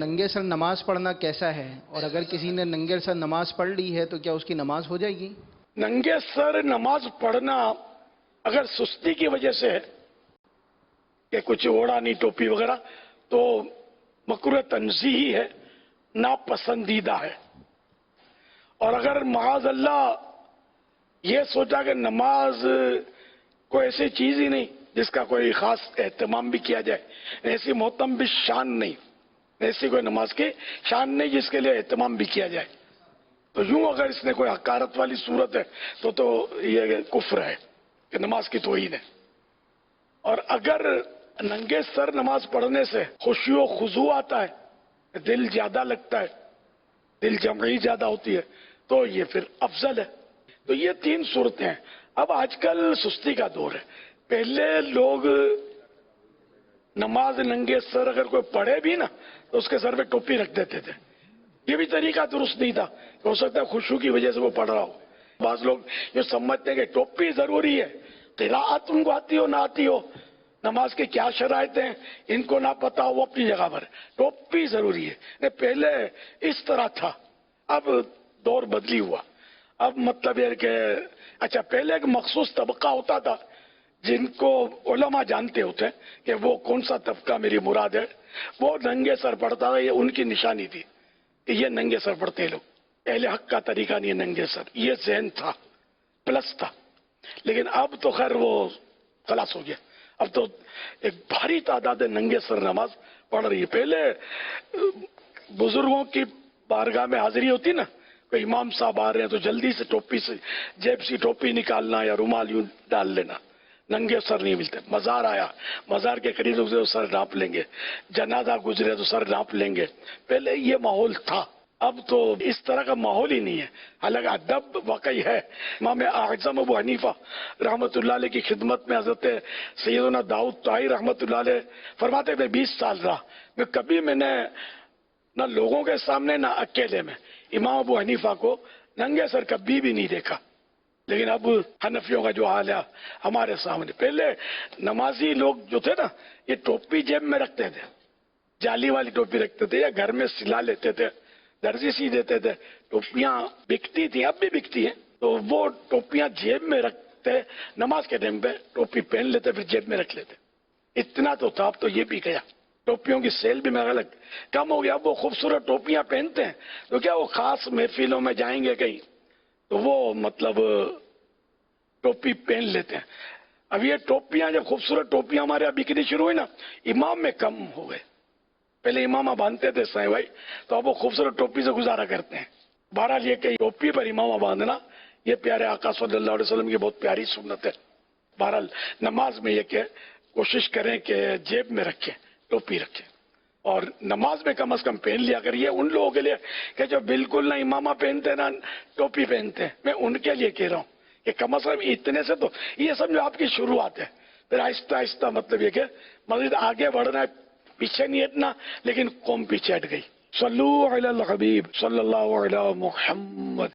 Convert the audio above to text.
ننگے سر نماز پڑھنا کیسا ہے، اور اگر کسی نے ننگے سر نماز پڑھ لی ہے تو کیا اس کی نماز ہو جائے گی؟ ننگے سر نماز پڑھنا اگر سستی کی وجہ سے ہے کہ کچھ اوڑا نہیں ٹوپی وغیرہ تو مکروہ تنزیہی ہے، ناپسندیدہ ہے۔ اور اگر معاذ اللہ یہ سوچا کہ نماز کوئی ایسی چیز ہی نہیں جس کا کوئی خاص اہتمام بھی کیا جائے، ایسی محتم بھی شان نہیں، ایسی کوئی نماز کی شان نہیں جس کے لیے اہتمام بھی کیا جائے، تو یوں اگر اس نے کوئی حقارت والی صورت ہے تو یہ کفر ہے کہ نماز کی توہین ہے۔ اور اگر ننگے سر نماز پڑھنے سے خشوع و خضوع آتا ہے، دل زیادہ لگتا ہے، دل جمعی زیادہ ہوتی ہے، تو یہ پھر افضل ہے۔ تو یہ تین صورتیں ہیں۔ اب آج کل سستی کا دور ہے۔ پہلے لوگ نماز ننگے سر اگر کوئی پڑھے بھی نا تو اس کے سر پہ ٹوپی رکھ دیتے تھے۔ یہ بھی طریقہ درست نہیں تھا، ہو سکتا ہے خشوع کی وجہ سے وہ پڑھ رہا ہو۔ بعض لوگ یہ سمجھتے ہیں کہ ٹوپی ضروری ہے، قراءت ان کو آتی ہو نہ آتی ہو، نماز کے کیا شرائط ہیں ان کو نہ پتا ہو، وہ اپنی جگہ پر، ٹوپی ضروری ہے۔ پہلے اس طرح تھا، اب دور بدلی ہوا۔ اب مطلب یہ کہ اچھا پہلے ایک مخصوص طبقہ ہوتا تھا جن کو علماء جانتے ہوتے کہ وہ کون سا طبقہ میری مراد ہے، وہ ننگے سر پڑتا تھا، یہ ان کی نشانی تھی کہ یہ ننگے سر پڑتے لوگ، اہل حق کا طریقہ نہیں ہے ننگے سر، یہ ذہن تھا، پلس تھا۔ لیکن اب تو خیر وہ خلاص ہو گیا، اب تو ایک بھاری تعداد ننگے سر نماز پڑھ رہی ہے۔ پہلے بزرگوں کی بارگاہ میں حاضری ہوتی نا، کوئی امام صاحب آ رہے ہیں تو جلدی سے ٹوپی سے جیب سے ٹوپی نکالنا یا رومال یوں ڈال لینا، ننگے سر نہیں ملتے۔ مزار آیا، مزار کے قریب گزرے تو سر ڈھانپ لیں گے، جنازہ گزرے تو سر ڈھانپ لیں گے، پہلے یہ ماحول تھا۔ اب تو اس طرح کا ماحول ہی نہیں ہے، حالانکہ ادب واقعی ہے۔ امام اعظم ابو حنیفہ رحمۃ اللہ علیہ کی خدمت میں حضرت سیدنا داؤد طائی رحمۃ اللہ علیہ فرماتے میں 20 سال رہا، میں نے نہ لوگوں کے سامنے نہ اکیلے میں امام ابو حنیفہ کو ننگے سر کبھی بھی نہیں دیکھا۔ لیکن اب حنفیوں کا جو حال ہے ہمارے سامنے، پہلے نمازی لوگ جو تھے نا یہ ٹوپی جیب میں رکھتے تھے، جالی والی ٹوپی رکھتے تھے یا گھر میں سلا لیتے تھے، درزی سی دیتے تھے، ٹوپیاں بکتی تھیں، اب بھی بکتی ہیں، تو وہ ٹوپیاں جیب میں رکھتے، نماز کے ٹائم پہ ٹوپی پہن لیتے پھر جیب میں رکھ لیتے۔ اتنا تو تھا، اب تو یہ بھی گیا، ٹوپیوں کی سیل بھی میرا الگ کم ہو گیا۔ اب وہ خوبصورت ٹوپیاں پہنتے ہیں تو کیا وہ خاص محفلوں میں جائیں گے کہیں تو وہ مطلب ٹوپی پہن لیتے ہیں۔ اب یہ ٹوپیاں جب خوبصورت ٹوپیاں ہمارے یہاں بکنی شروع ہوئی نا، امام میں کم ہو گئے۔ پہلے امامہ باندھتے تھے سائیں بھائی، تو اب وہ خوبصورت ٹوپی سے گزارا کرتے ہیں۔ بہرحال یہ کہ ٹوپی پر امامہ باندھنا یہ پیارے آقا صلی اللہ علیہ وسلم کی بہت پیاری سنت ہے۔ بہرحال نماز میں یہ کہ کوشش کریں کہ جیب میں رکھیں، ٹوپی رکھیں، اور نماز میں کم از کم پہن لیا کر۔ یہ ان لوگوں کے لیے کہ جو بالکل نہ امامہ پہنتے نہ ٹوپی پہنتے ہیں، میں ان کے لیے کہہ رہا ہوں کہ کم از کم اتنے سے تو یہ سمجھو آپ کی شروعات ہے، پھر آہستہ آہستہ مطلب یہ کہ مزید آگے بڑھنا ہے، پیچھے نہیں ہٹنا، لیکن قوم پیچھے ہٹ گئی۔ صلو علی الحبیب صلی اللہ علیہ محمد۔